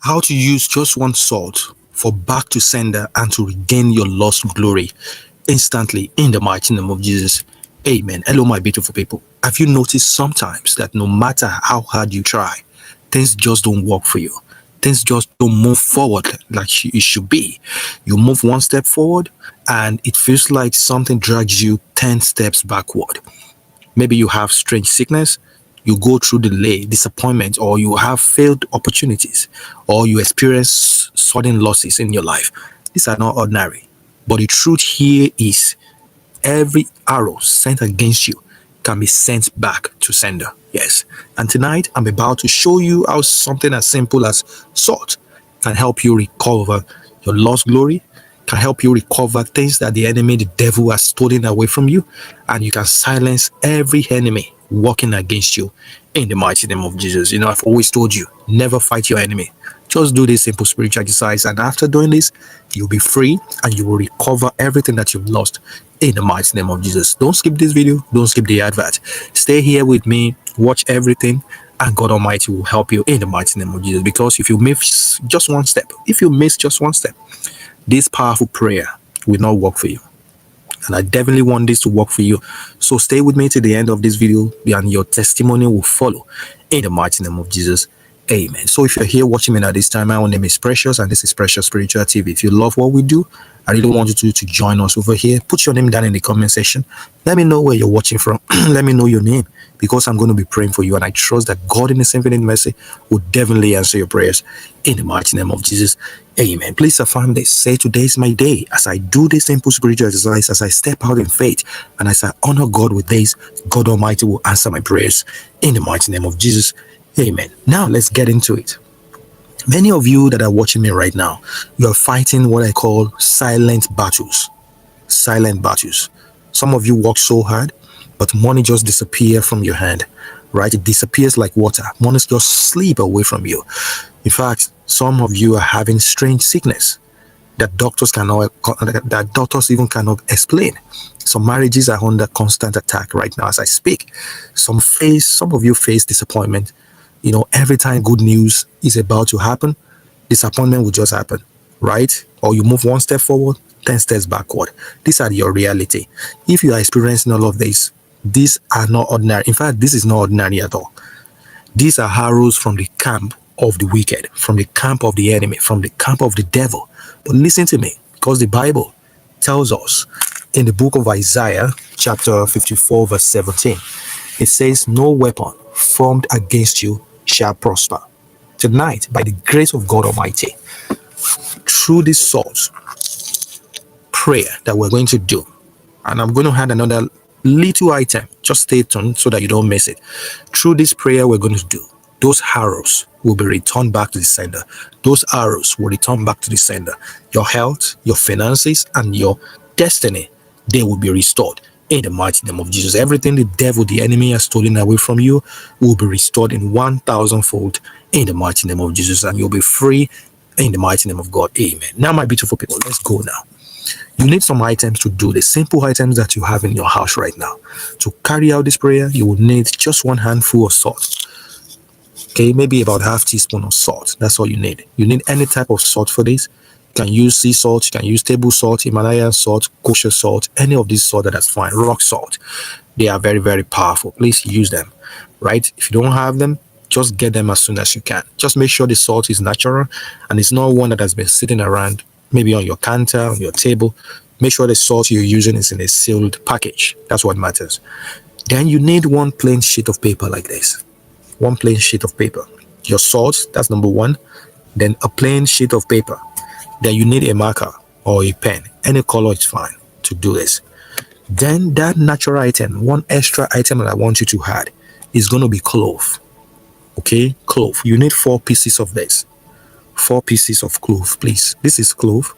How to use just one salt for back to sender and to regain your lost glory instantly in the mighty name of Jesus. Amen. Hello, my beautiful people. Have you noticed sometimes that no matter how hard you try, things just don't work for you? Things just don't move forward like it should be. You move one step forward and it feels like something drags you 10 steps backward. Maybe you have strange sickness, you go through delay, disappointment, or you have failed opportunities, or you experience sudden losses in your life. These are not ordinary. But the truth here is every arrow sent against you can be sent back to sender. Yes. And tonight I'm about to show you how something as simple as salt can help you recover your lost glory, can help you recover things that the enemy, the devil, has stolen away from you, and you can silence every enemy working against you in the mighty name of Jesus. You know, I've always told you, never fight your enemy. Just do this simple spiritual exercise, and after doing this, you'll be free and you will recover everything that you've lost in the mighty name of Jesus. Don't skip this video. Don't skip the advert. Stay here with me. Watch everything, and God Almighty will help you in the mighty name of Jesus. Because if you miss just one step, this powerful prayer will not work for you. And I definitely want this to work for you. So stay with me to the end of this video, and your testimony will follow in the mighty name of Jesus. Amen. So if you're here watching me at this time, my name is Precious, and this is Precious Spiritual TV. If you love what we do, I really want you to join us over here. Put your name down in the comment section. Let me know where you're watching from. Let me know your name, because I'm going to be praying for you, and I trust that God in His infinite mercy will definitely answer your prayers in the mighty name of Jesus. Amen. Please affirm this. Say, today is my day. As I do this simple spiritual exercise, as I step out in faith, and as I honor God with this, God Almighty will answer my prayers in the mighty name of Jesus. Amen. Now let's get into it. Many of you that are watching me right now, you are fighting what I call silent battles. Silent battles. Some of you work so hard, but money just disappears from your hand, right? It disappears like water. Money just slip away from you. In fact, some of you are having strange sickness that doctors even cannot explain. Some marriages are under constant attack right now as I speak. Some of you face disappointment. You know, every time good news is about to happen, disappointment will just happen, right? Or you move one step forward, 10 steps backward. These are your reality. If you are experiencing all of this, these are not ordinary. In fact, this is not ordinary at all. These are arrows from the camp of the wicked, from the camp of the enemy, from the camp of the devil. But listen to me, because the Bible tells us in the book of Isaiah, chapter 54, verse 17, it says, "No weapon formed against you shall prosper." Tonight, by the grace of God Almighty, through this salt prayer that we're going to do, and I'm going to add another little item, just stay tuned so that you don't miss it. Through this prayer we're going to do, those arrows will be returned back to the sender. Those arrows will return back to the sender. Your health, your finances, and your destiny, they will be restored in the mighty name of Jesus. Everything the devil, the enemy, has stolen away from you will be restored in 1,000-fold in the mighty name of Jesus, and you'll be free in the mighty name of God. Amen. Now, my beautiful people, let's go now. You need some items to do the simple items that you have in your house right now. To carry out this prayer, you will need just one handful of salt. Okay, maybe about half teaspoon of salt. That's all you need. You need any type of salt for this. You can use sea salt, you can use table salt, Himalayan salt, kosher salt, any of these salt, that's fine. Rock salt. They are very, very powerful. Please use them, right? If you don't have them, just get them as soon as you can. Just make sure the salt is natural and it's not one that has been sitting around, maybe on your counter, on your table. Make sure the salt you're using is in a sealed package. That's what matters. Then you need one plain sheet of paper like this. One plain sheet of paper. Your salt, that's number one. Then a plain sheet of paper. Then you need a marker or a pen. Any color is fine to do this. Then that natural item, one extra item that I want you to add is going to be clove. Okay, clove. You need 4 pieces of this. 4 pieces of clove, please. This is clove.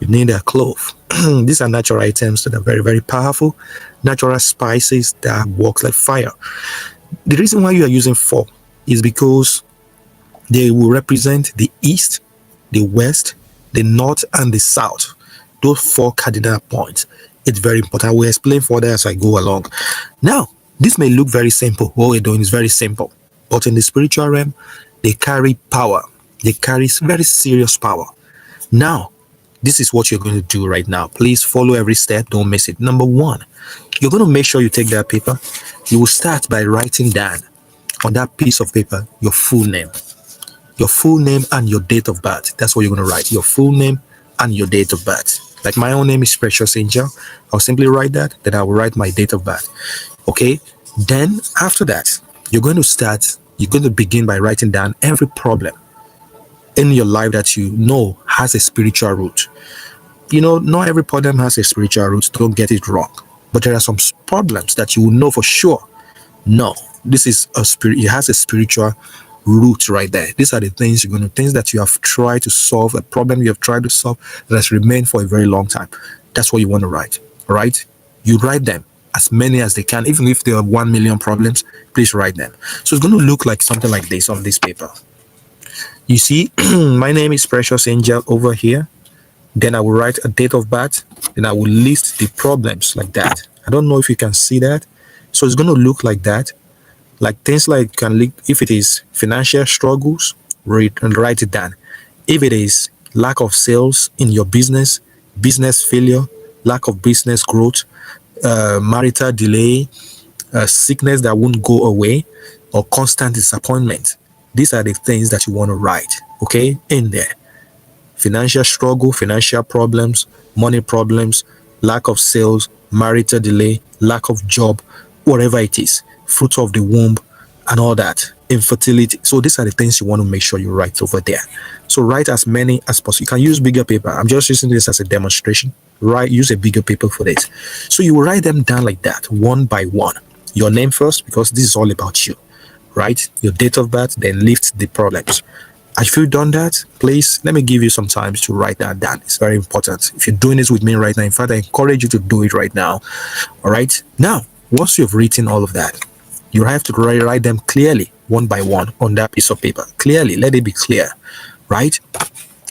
You need a clove. These are natural items that are very, very powerful. Natural spices that work like fire. The reason why you are using 4 is because they will represent the east, the west, the north, and the south. Those 4 cardinal points. It's very important. I will explain further as I go along. Now, this may look very simple. What we're doing is very simple. But in the spiritual realm, they carry power. They carry very serious power. Now, this is what you're going to do right now. Please follow every step. Don't miss it. Number one, you're going to make sure you take that paper. You will start by writing down on that piece of paper your full name. Your full name and your date of birth. That's what you're going to write. Your full name and your date of birth. Like my own name is Precious Angel. I'll simply write that. Then I will write my date of birth. Okay. Then after that, you're going to begin by writing down every problem in your life that you know has a spiritual root. Not every problem has a spiritual root. Don't get it wrong. But there are some problems that you will know for sure. No, this is it has a spiritual root right there. These are the things things that you have tried to solve, a problem you have tried to solve that has remained for a very long time. That's what you want to write. All right? You write them, as many as they can. Even if there are 1 million problems, please write them. So it's going to look like something like this on this paper. You see, my name is Precious Angel over here. Then I will write a date of birth. Then I will list the problems like that. I don't know if you can see that. So it's going to look like that. Like things like if it is financial struggles, write it down. If it is lack of sales in your business failure, lack of business growth, marital delay, sickness that won't go away, or constant disappointment. These are the things that you want to write, okay, in there. Financial struggle, financial problems, money problems, lack of sales, marital delay, lack of job, whatever it is, fruit of the womb, and all that, infertility. So these are the things you want to make sure you write over there. So write as many as possible. You can use bigger paper. I'm just using this as a demonstration. Use a bigger paper for this. So you will write them down like that, one by one. Your name first, because this is all about you. Right? Your date of birth, then list the problems. If you've done that, please let me give you some time to write that down. It's very important. If you're doing this with me right now, in fact, I encourage you to do it right now. All right. Now, once you've written all of that, you have to write them clearly, one by one, on that piece of paper. Clearly, let it be clear, right?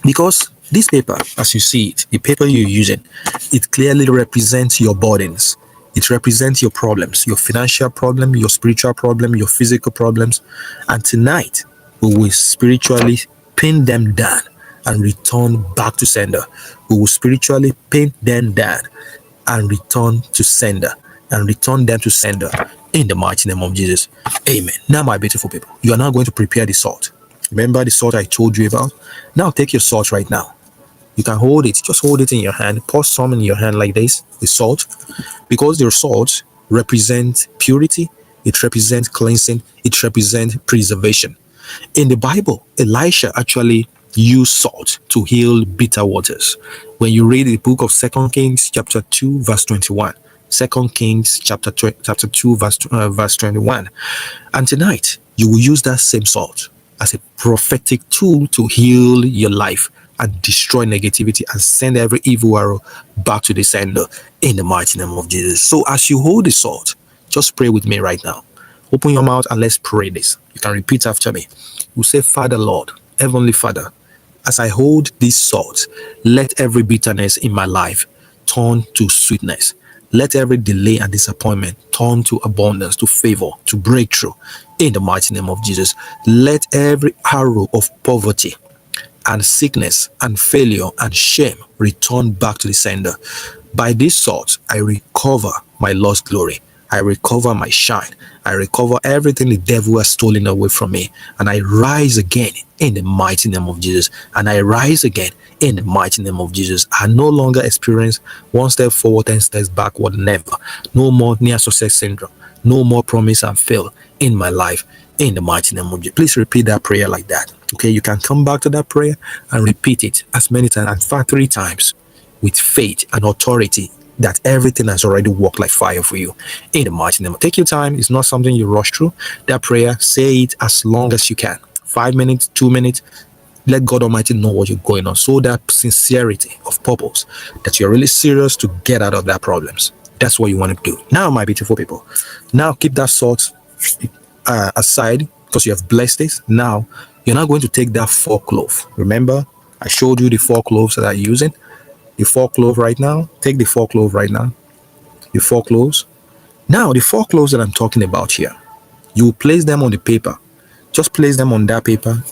Because this paper, as you see it, the paper you're using, it clearly represents your burdens. It represents your problems, your financial problem, your spiritual problem, your physical problems. And tonight, we will spiritually pin them down and return back to sender. We will spiritually pin them down and return to sender, and return them to sender in the mighty name of Jesus. Amen. Now, my beautiful people, you are now going to prepare the salt. Remember the salt I told you about? Now take your salt right now. You can hold it, just hold it in your hand, pour some in your hand like this, the salt, because the salt represents purity, it represents cleansing, it represents preservation. In the Bible, Elisha actually used salt to heal bitter waters. When you read the book of 2 Kings chapter 2 verse 21, 2 Kings chapter 2 verse 21. And tonight, you will use that same salt as a prophetic tool to heal your life and destroy negativity and send every evil arrow back to the sender in the mighty name of Jesus. So as you hold the salt, just pray with me right now. Open your mouth and let's pray this. You can repeat after me. You say, Father Lord, Heavenly Father, as I hold this salt, let every bitterness in my life turn to sweetness. Let every delay and disappointment turn to abundance, to favor, to breakthrough in the mighty name of Jesus. Let every arrow of poverty and sickness and failure and shame return back to the sender. By this salt, I recover my lost glory. I recover my shine. I recover everything the devil has stolen away from me. And I rise again in the mighty name of Jesus. And I rise again in the mighty name of Jesus. I no longer experience one step forward, 10 steps backward, never. No more near success syndrome. No more promise and fail in my life in the mighty name of Jesus. Please repeat that prayer like that. Okay, you can come back to that prayer and repeat it as many times, in fact 3 times, with faith and authority that everything has already worked like fire for you in the mighty name. Take your time. It's not something you rush through. That prayer, say it as long as you can. 5 minutes, 2 minutes. Let God Almighty know what you're going on. So that sincerity of purpose, that you're really serious to get out of that problems. That's what you want to do. Now, my beautiful people, now keep that salt aside because you have blessed it. Now, you're not going to take that 4 cloves. Remember, I showed you the 4 cloves that I'm using. The 4 cloves right now. Take the 4 cloves right now. The 4 cloves. Now, the 4 cloves that I'm talking about here, you place them on the paper. Just place them on that paper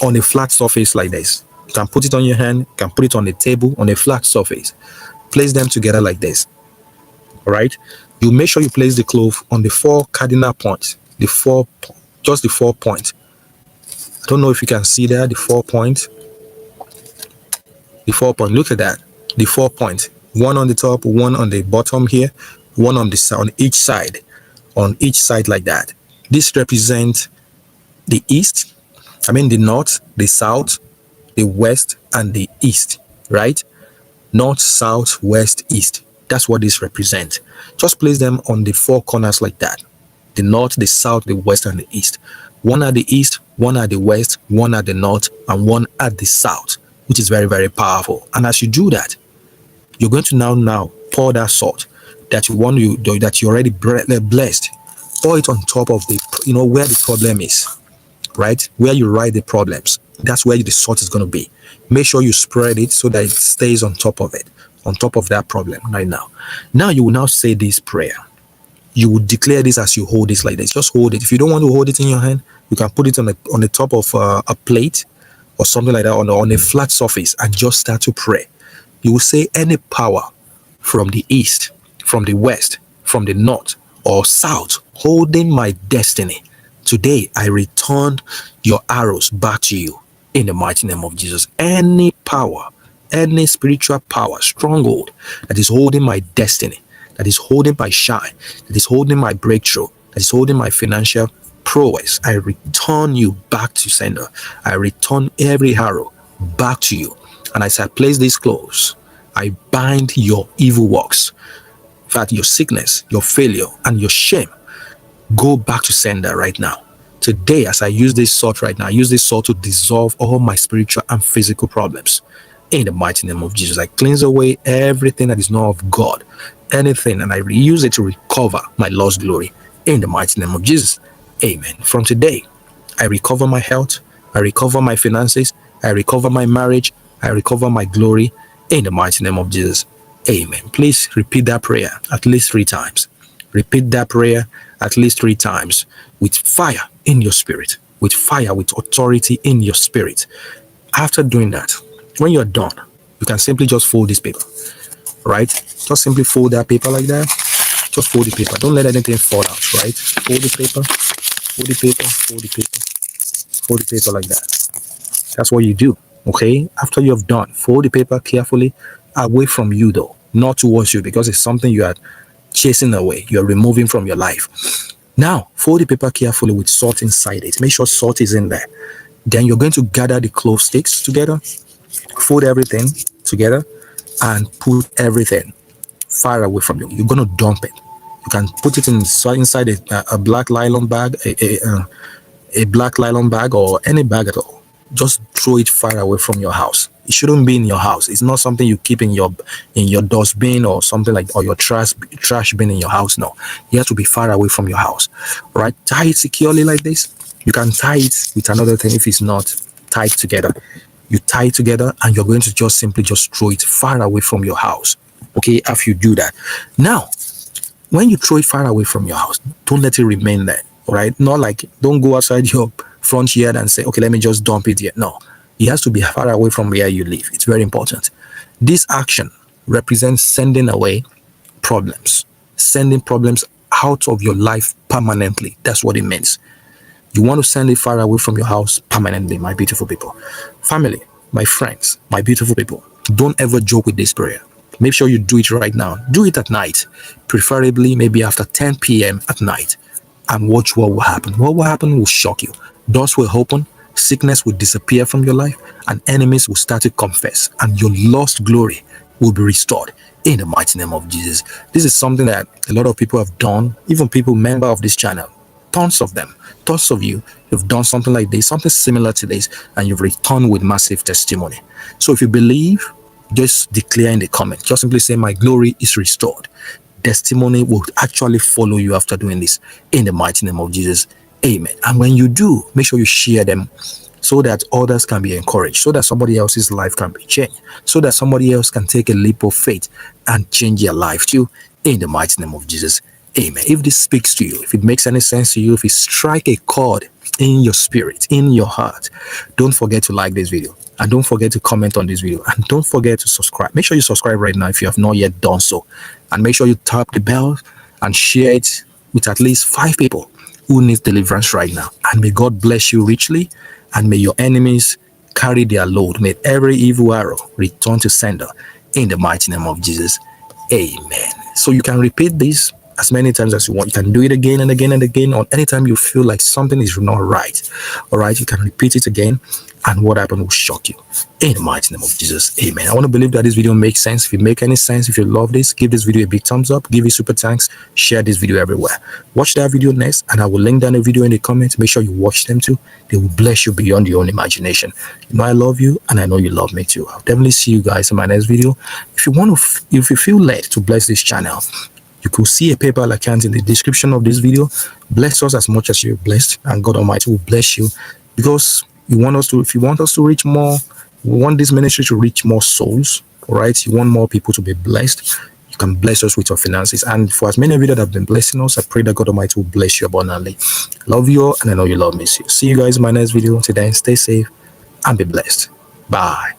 on a flat surface like this. You can put it on your hand, you can put it on a table, on a flat surface. Place them together like this. All right. You make sure you place the clove on the 4 cardinal points. Just the 4 points. I don't know if you can see that, the 4 points. The 4 point. Look at that. The 4 points. One on the top, one on the bottom here, one on each side. On each side like that. This represents the east, the north, the south, the west, and the east, right? North, south, west, east. That's what this represents. Just place them on the 4 corners like that. The north, the south, the west, and the east. One at the east, one at the west, one at the north, and one at the south, which is very, very powerful. And as you do that, you're going to now pour that salt that you already blessed. Pour it on top of where the problem is, right? Where you write the problems. That's where the salt is going to be. Make sure you spread it so that it stays on top of it, on top of that problem right now. Now you will now say this prayer. You will declare this as you hold this like this. Just hold it. If you don't want to hold it in your hand, you can put it on the top of a plate or something like that on a flat surface and just start to pray. You will say, any power from the east, from the west, from the north or south holding my destiny, today I return your arrows back to you in the mighty name of Jesus. Any power, any spiritual power, stronghold that is holding my destiny, that is holding my shine, that is holding my breakthrough, that is holding my financial prowess, I return you back to sender. I return every arrow back to you. And as I place these clothes, I bind your evil works. In fact, your sickness, your failure, and your shame, go back to sender right now. Today, as I use this salt right now, I use this salt to dissolve all my spiritual and physical problems. In the mighty name of Jesus, I cleanse away everything that is not of God, anything, and I reuse it to recover my lost glory. In the mighty name of Jesus, amen. From today, I recover my health, I recover my finances, I recover my marriage, I recover my glory. In the mighty name of Jesus, amen. Please repeat that prayer at least 3 times. Repeat that prayer at least 3 times with fire in your spirit, with fire, with authority in your spirit. After doing that, when you're done, you can simply just fold this paper, right? Just simply fold that paper like that. Just fold the paper. Don't let anything fall out, right? Fold the paper, fold the paper, fold the paper, fold the paper like that. That's what you do, okay? After you have done, fold the paper carefully away from you though, not towards you, because it's something you are chasing away, you're removing from your life. Now, fold the paper carefully with salt inside it. Make sure salt is in there. Then you're going to gather the clove sticks together, fold everything together, and put everything far away from you. You're going to dump it. You can put it inside a black nylon bag, a black nylon bag, or any bag at all. Just throw it far away from your house. It shouldn't be in your house. It's not something you keep in your dustbin or something like, or your trash bin in your house. No, you have to be far away from your house. All right, tie it securely like this. You can tie it with another thing if it's not tied together. You tie it together and you're going to just simply throw it far away from your house. Okay, after you do that, now when you throw it far away from your house, don't let it remain there. All right, not like, don't go outside your front yard and say, okay, let me just dump it here. No, it has to be far away from where you live. It's very important. This action represents sending away problems, sending problems out of your life permanently. That's what it means. You want to send it far away from your house permanently, my beautiful people. Family, my friends, my beautiful people, don't ever joke with this prayer. Make sure you do it right now. Do it at night, preferably maybe after 10 p.m. at night, and watch what will happen. What will happen will shock you. Doors will open, sickness will disappear from your life, and enemies will start to confess, and your lost glory will be restored in the mighty name of Jesus. This is something that a lot of people have done, even people member of this channel. Tons of them, tons of you have done something like this, something similar to this, and you've returned with massive testimony. So if you believe, just declare in the comment. Just simply say, my glory is restored. Testimony will actually follow you after doing this in the mighty name of Jesus. Amen. And when you do, make sure you share them so that others can be encouraged, so that somebody else's life can be changed, so that somebody else can take a leap of faith and change their life too in the mighty name of Jesus. Amen. If this speaks to you, if it makes any sense to you, if it strikes a chord in your spirit, in your heart, don't forget to like this video. And don't forget to comment on this video. And don't forget to subscribe. Make sure you subscribe right now if you have not yet done so. And make sure you tap the bell and share it with at least 5 people who need deliverance right now. And may God bless you richly. And may your enemies carry their load. May every evil arrow return to sender in the mighty name of Jesus. Amen. So you can repeat this as many times as you want. You can do it again and again and again, or anytime you feel like something is not right. All right, you can repeat it again, and what happened will shock you in the mighty name of Jesus. Amen. I want to believe that this video makes sense. If it makes any sense, if you love this, give this video a big thumbs up, give it super thanks, share this video everywhere. Watch that video next, and I will link down the video in the comments. Make sure you watch them too. They will bless you beyond your own imagination. You know I love you, and I know you love me too. I'll definitely see you guys in my next video. If you feel led to bless this channel, you could see a PayPal account in the description of this video. Bless us as much as you're blessed, and God Almighty will bless you, because you want us to, if you want us to reach more, we want this ministry to reach more souls. All right, you want more people to be blessed, you can bless us with your finances. And for as many of you that have been blessing us, I pray that God Almighty will bless you abundantly. Love you all, and I know you love me. See you guys in my next video. Until then, stay safe and be blessed. Bye.